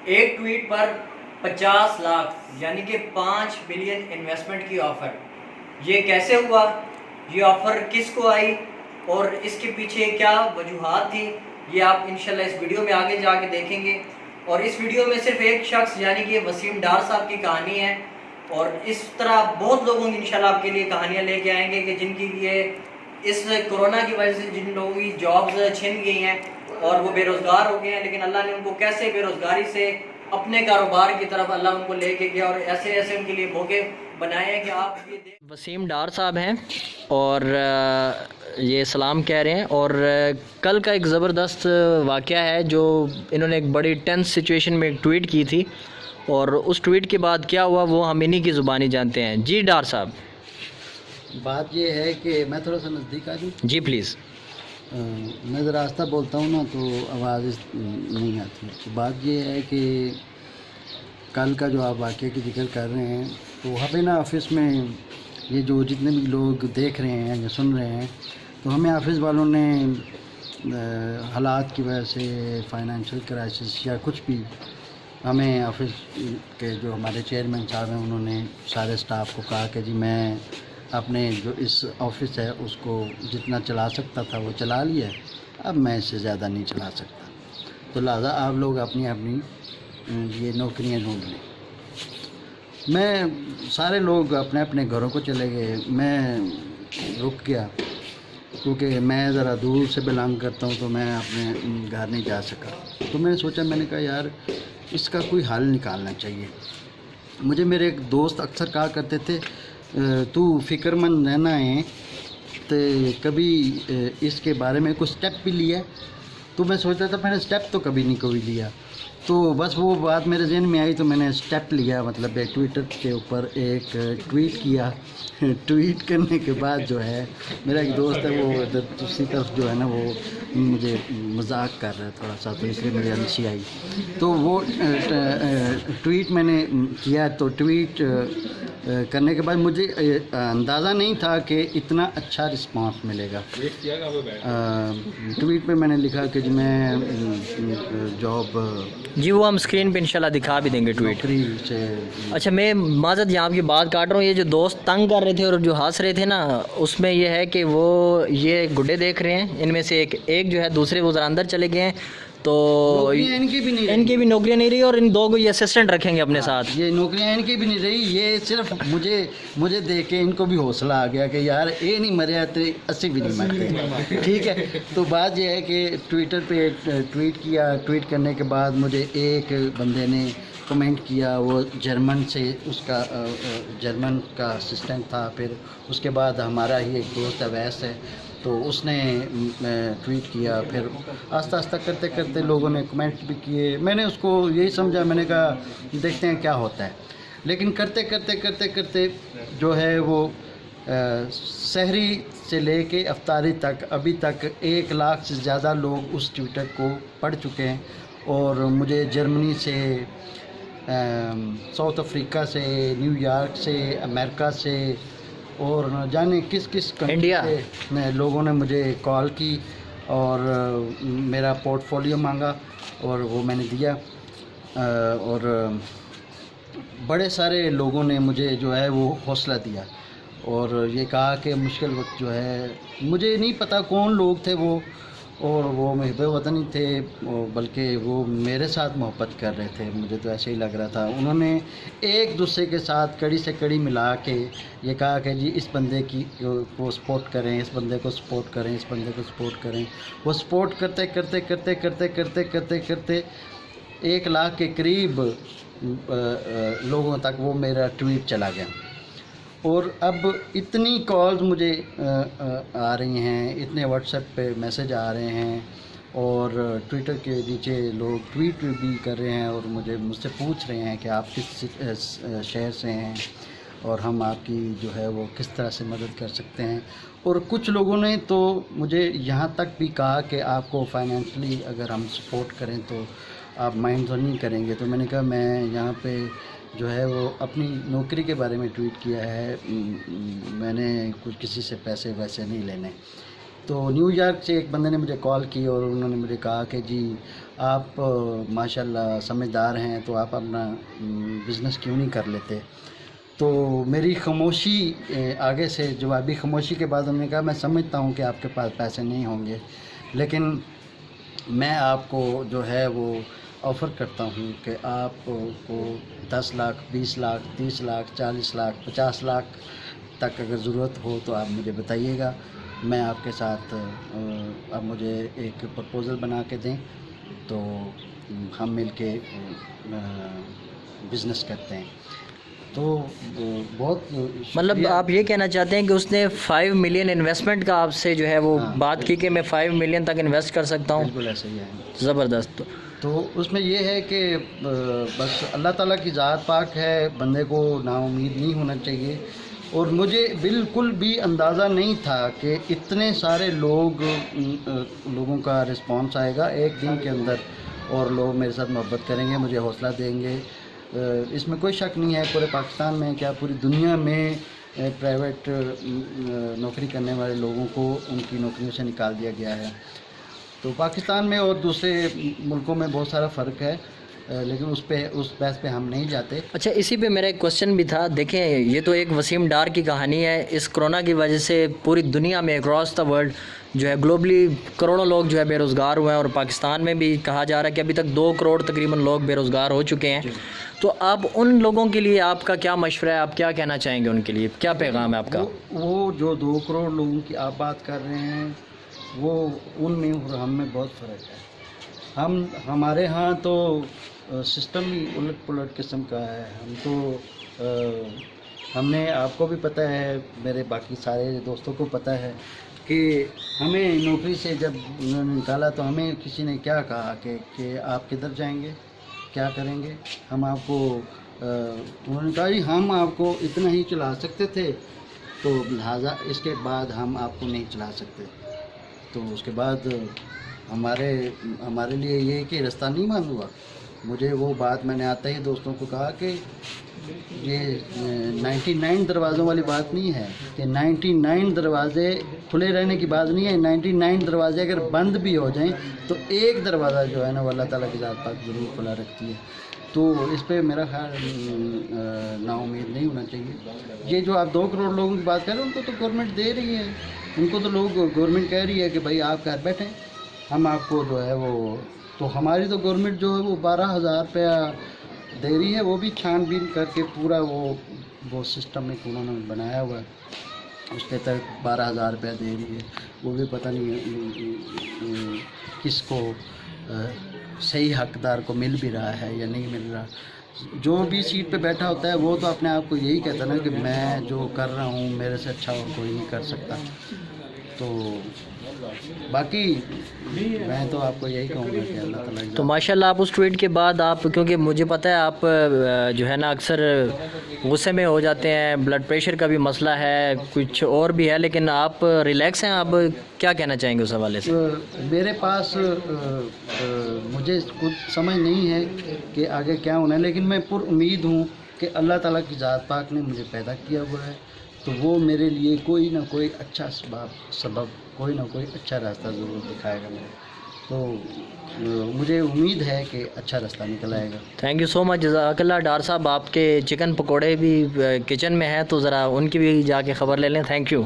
ایک ٹویٹ پر 50 لاکھ یعنی کہ 5 بلین انویسٹمنٹ کی آفر. یہ کیسے ہوا؟ یہ آفر کس کو آئی اور اس کے پیچھے کیا وجوہات تھی؟ یہ آپ انشاءاللہ اس ویڈیو میں آگے جا کے دیکھیں گے. اور اس ویڈیو میں صرف ایک شخص یعنی کہ وسیم ڈار صاحب کی کہانی ہے، اور اس طرح بہت لوگوں کی انشاءاللہ آپ کے لیے کہانیاں لے کے آئیں گے کہ جن کی یہ اس کرونا کی وجہ سے جن لوگوں کی جابز چھن گئی ہیں اور وہ بے روزگار ہو گئے ہیں، لیکن اللہ نے ان کو کیسے بے روزگاری سے اپنے کاروبار کی طرف اللہ ان کو لے کے گیا اور ایسے ایسے ان کے لیے موقع بنائے ہیں کہ آپ یہ دیکھ. وسیم ڈار صاحب ہیں اور یہ سلام کہہ رہے ہیں. اور کل کا ایک زبردست واقعہ ہے جو انہوں نے ایک بڑی ٹینس سچویشن میں ایک ٹویٹ کی تھی، اور اس ٹویٹ کے بعد کیا ہوا وہ ہم انہی کی زبانی جانتے ہیں. جی ڈار صاحب. بات یہ ہے کہ میں تھوڑا سا نزدیک آ جاؤں. جی پلیز. میں ذرا آہستہ بولتا ہوں نا تو آواز نہیں آتی. بات یہ ہے کہ کل کا جو آپ واقعے کی ذکر کر رہے ہیں تو وہاں پہ نا آفس میں یہ جو جتنے بھی لوگ دیکھ رہے ہیں یا سن رہے ہیں تو ہمیں آفس والوں نے حالات کی وجہ سے فائنینشیل کرائسس یا کچھ بھی ہمیں آفس کے جو ہمارے چیئرمین صاحب ہیں انہوں نے سارے سٹاف کو کہا کہ جی میں اپنے جو اس آفس ہے اس کو جتنا چلا سکتا تھا وہ چلا لیا ہے، اب میں اس سے زیادہ نہیں چلا سکتا، تو لہٰذا آپ لوگ اپنی اپنی یہ نوکریاں ڈھونڈ لیں. میں سارے لوگ اپنے اپنے گھروں کو چلے گئے. میں رک گیا کیونکہ میں ذرا دور سے بلانگ کرتا ہوں تو میں اپنے گھر نہیں جا سکا. تو میں نے سوچا، میں نے کہا یار اس کا کوئی حل نکالنا چاہیے. مجھے میرے ایک دوست اکثر کہا کرتے تھے تو فکر مند رہنا ہے تو کبھی اس کے بارے میں کوئی سٹیپ بھی لیا. تو میں سوچتا تھا میں نے سٹیپ تو کبھی نہیں کوئی لیا. تو بس وہ بات میرے ذہن میں آئی تو میں نے سٹیپ لیا، مطلب ٹویٹر کے اوپر ایک ٹویٹ کیا. ٹویٹ کرنے کے بعد جو ہے میرا ایک دوست ہے وہ دوسری طرف جو ہے نا وہ مجھے مذاق کر رہا ہے تھوڑا سا، تو اس لیے مجھے ہنسی آئی. تو وہ ٹویٹ میں نے کیا. تو ٹویٹ کرنے کے بعد مجھے اندازہ نہیں تھا کہ اتنا اچھا رسپانس ملے گا. ٹویٹ پہ میں نے لکھا کہ میں جاب، جی وہ ہم اسکرین پہ انشاءاللہ دکھا بھی دیں گے ٹویٹ. اچھا میں معذرت یہاں کی بات کاٹ رہا ہوں. یہ جو دوست تنگ کر رہے تھے اور جو ہنس رہے تھے نا، اس میں یہ ہے کہ وہ یہ گڈے دیکھ رہے ہیں. ان میں سے ایک جو ہے دوسرے وہ ذرا اندر چلے گئے ہیں تو ان کی بھی نوکریاں نہیں رہی، اور ان دو کو یہ اسسٹنٹ رکھیں گے اپنے ساتھ. یہ نوکریاں ان کی بھی نہیں رہی. یہ صرف مجھے دیکھ کے ان کو بھی حوصلہ آ گیا کہ یار یہ نہیں مریا تو اسی بھی نہیں مرتے. ٹھیک ہے. تو بات یہ ہے کہ ٹویٹر پہ ٹویٹ کیا. ٹویٹ کرنے کے بعد مجھے ایک بندے نے کمنٹ کیا، وہ جرمن سے، اس کا جرمن کا اسسٹنٹ تھا. پھر اس کے بعد ہمارا ہی ایک دوست ہے ویس ہے، تو اس نے ٹویٹ کیا. پھر آہستہ آہستہ کرتے کرتے لوگوں نے کمنٹ بھی کیے. میں نے اس کو یہی سمجھا، میں نے کہا دیکھتے ہیں کیا ہوتا ہے. لیکن کرتے کرتے کرتے کرتے جو ہے وہ سحری سے لے کے افطاری تک ابھی تک 1 لاکھ سے زیادہ لوگ اس ٹویٹر کو پڑھ چکے ہیں. اور مجھے جرمنی سے، ساؤتھ افریقہ سے، نیو یارک سے، امریکہ سے، اور نہ جانے کس کنٹری سے لوگوں نے مجھے کال کی اور میرا پورٹ فولیو مانگا اور وہ میں نے دیا. اور بڑے سارے لوگوں نے مجھے جو ہے وہ حوصلہ دیا اور یہ کہا کہ مشکل وقت جو ہے، مجھے نہیں پتہ کون لوگ تھے وہ، اور وہ محب وطنی تھے بلکہ وہ میرے ساتھ محبت کر رہے تھے. مجھے تو ایسے ہی لگ رہا تھا. انہوں نے ایک دوسرے کے ساتھ کڑی سے کڑی ملا کے یہ کہا کہ جی اس بندے کو سپورٹ کریں، اس بندے کو سپورٹ کریں، اس بندے کو سپورٹ کریں. وہ سپورٹ کرتے کرتے کرتے کرتے کرتے کرتے کرتے 1 لاکھ کے قریب لوگوں تک وہ میرا ٹویٹ چلا گیا. اور اب اتنی کالز مجھے آ رہی ہیں، اتنے واٹس ایپ پہ میسج آ رہے ہیں، اور ٹویٹر کے نیچے لوگ ٹویٹ بھی کر رہے ہیں اور مجھ سے پوچھ رہے ہیں کہ آپ کس شہر سے ہیں اور ہم آپ کی جو ہے وہ کس طرح سے مدد کر سکتے ہیں. اور کچھ لوگوں نے تو مجھے یہاں تک بھی کہا کہ آپ کو فائنینشلی اگر ہم سپورٹ کریں تو آپ مائنڈ تو نہیں کریں گے. تو میں نے کہا میں یہاں پہ جو ہے وہ اپنی نوکری کے بارے میں ٹویٹ کیا ہے، میں نے کچھ کسی سے پیسے ویسے نہیں لینے. تو نیو یارک سے ایک بندے نے مجھے کال کی اور انہوں نے مجھے کہا کہ جی آپ ماشاءاللہ سمجھدار ہیں تو آپ اپنا بزنس کیوں نہیں کر لیتے. تو میری خاموشی آگے سے جوابی خاموشی کے بعد انہوں نے کہا میں سمجھتا ہوں کہ آپ کے پاس پیسے نہیں ہوں گے، لیکن میں آپ کو جو ہے وہ آفر کرتا ہوں کہ آپ کو 10 لاکھ 20 لاکھ 30 لاکھ 40 لاکھ 50 لاکھ تک اگر ضرورت ہو تو آپ مجھے بتائیے گا. میں آپ کے ساتھ آپ مجھے ایک پرپوزل بنا کے دیں تو ہم مل کے بزنس کرتے ہیں. تو بہت مطلب آپ یہ کہنا چاہتے ہیں کہ اس نے 5 ملین انویسٹمنٹ کا آپ سے جو ہے وہ بات کی کہ میں 5 ملین تک انویسٹ کر سکتا ہوں؟ بالکل ایسا ہی ہے. زبردست. تو اس میں یہ ہے کہ بس اللہ تعالیٰ کی ذات پاک ہے، بندے کو نا امید نہیں ہونا چاہیے. اور مجھے بالکل بھی اندازہ نہیں تھا کہ اتنے سارے لوگوں کا رسپانس آئے گا ایک دن کے اندر، اور لوگ میرے ساتھ محبت کریں گے، مجھے حوصلہ دیں گے. اس میں کوئی شک نہیں ہے، پورے پاکستان میں کیا پوری دنیا میں پرائیویٹ نوکری کرنے والے لوگوں کو ان کی نوکریوں سے نکال دیا گیا ہے. تو پاکستان میں اور دوسرے ملکوں میں بہت سارا فرق ہے، لیکن اس بحث پہ ہم نہیں جاتے. اچھا، اسی پہ میرا ایک کوشچن بھی تھا. دیکھیں یہ تو ایک وسیم ڈار کی کہانی ہے. اس کرونا کی وجہ سے پوری دنیا میں اکراس دا ورلڈ جو ہے گلوبلی کروڑوں لوگ جو ہے بے روزگار ہوئے ہیں، اور پاکستان میں بھی کہا جا رہا ہے کہ ابھی تک 2 کروڑ تقریباً لوگ بے روزگار ہو چکے ہیں. تو اب ان لوگوں کے لیے آپ کا کیا مشورہ ہے؟ آپ کیا کہنا چاہیں گے ان کے لیے؟ کیا پیغام ہے آپ کا؟ وہ جو 2 کروڑ لوگوں کی آپ بات کر رہے ہیں وہ ان میں اور ہم میں بہت فرق ہے. ہمارے ہاں تو سسٹم ہی الٹ پلٹ قسم کا ہے. ہم نے آپ کو بھی پتہ ہے، میرے باقی سارے دوستوں کو پتہ ہے کہ ہمیں نوکری سے جب انہوں نے نکالا تو ہمیں کسی نے کیا کہا کہ آپ کدھر جائیں گے، کیا کریں گے. ہم آپ کو انہوں نے کہا جی ہم آپ کو اتنا ہی چلا سکتے تھے، تو لہٰذا اس کے بعد ہم آپ کو نہیں چلا سکتے. تو اس کے بعد ہمارے لیے یہ کہ رستہ نہیں معلوم ہوا. مجھے وہ بات میں نے آتا ہی دوستوں کو کہا کہ یہ 99 دروازوں والی بات نہیں ہے، کہ 99 دروازے کھلے رہنے کی بات نہیں ہے. 99 دروازے اگر بند بھی ہو جائیں تو ایک دروازہ جو ہے نا وہ اللہ تعالیٰ کی ذات پاک ضرور کھلا رکھتی ہے. تو اس پہ میرا خیال نا امید نہیں ہونا چاہیے. یہ جو آپ 2 کروڑ لوگوں کی بات کر رہے ہیں ان کو تو گورنمنٹ دے رہی ہے، ان کو تو گورنمنٹ کہہ رہی ہے کہ بھائی آپ گھر بیٹھیں، ہم آپ کو جو ہے وہ، تو ہماری تو گورنمنٹ جو ہے وہ 12,000 روپیہ دے رہی ہے، وہ بھی چھان بین کر کے پورا وہ سسٹم ایک انہوں نے بنایا ہوا ہے، اس کے تحت 12,000 روپیہ دے رہی ہے. وہ بھی پتہ نہیں کس کو صحیح حقدار کو مل بھی رہا ہے یا نہیں مل رہا. جو بھی سیٹ پہ بیٹھا ہوتا ہے وہ تو اپنے آپ کو یہی کہتا ہے نا کہ میں جو کر رہا ہوں میرے سے اچھا اور کوئی نہیں کر سکتا. تو باقی میں تو آپ کو یہی کہوں گا کہ اللہ تعالیٰ تو ماشاءاللہ آپ اس ٹویٹ کے بعد آپ، کیونکہ مجھے پتہ ہے آپ جو ہے نا اکثر غصے میں ہو جاتے ہیں، بلڈ پریشر کا بھی مسئلہ ہے، کچھ اور بھی ہے، لیکن آپ ریلیکس ہیں. آپ کیا کہنا چاہیں گے اس حوالے سے؟ میرے پاس مجھے خود سمجھ نہیں ہے کہ آگے کیا ہونا ہے، لیکن میں پر امید ہوں کہ اللہ تعالیٰ کی ذات پاک نے مجھے پیدا کیا ہوا ہے تو وہ میرے لیے کوئی نہ کوئی اچھا سبب کوئی نہ کوئی اچھا راستہ ضرور دکھائے گا میرے. تو مجھے امید ہے کہ اچھا راستہ نکل آئے گا. تھینک یو سو مچ، جزاک اللہ. ڈار صاحب آپ کے چکن پکوڑے بھی کچن میں ہیں تو ذرا ان کی بھی جا کے خبر لے لیں. Thank you.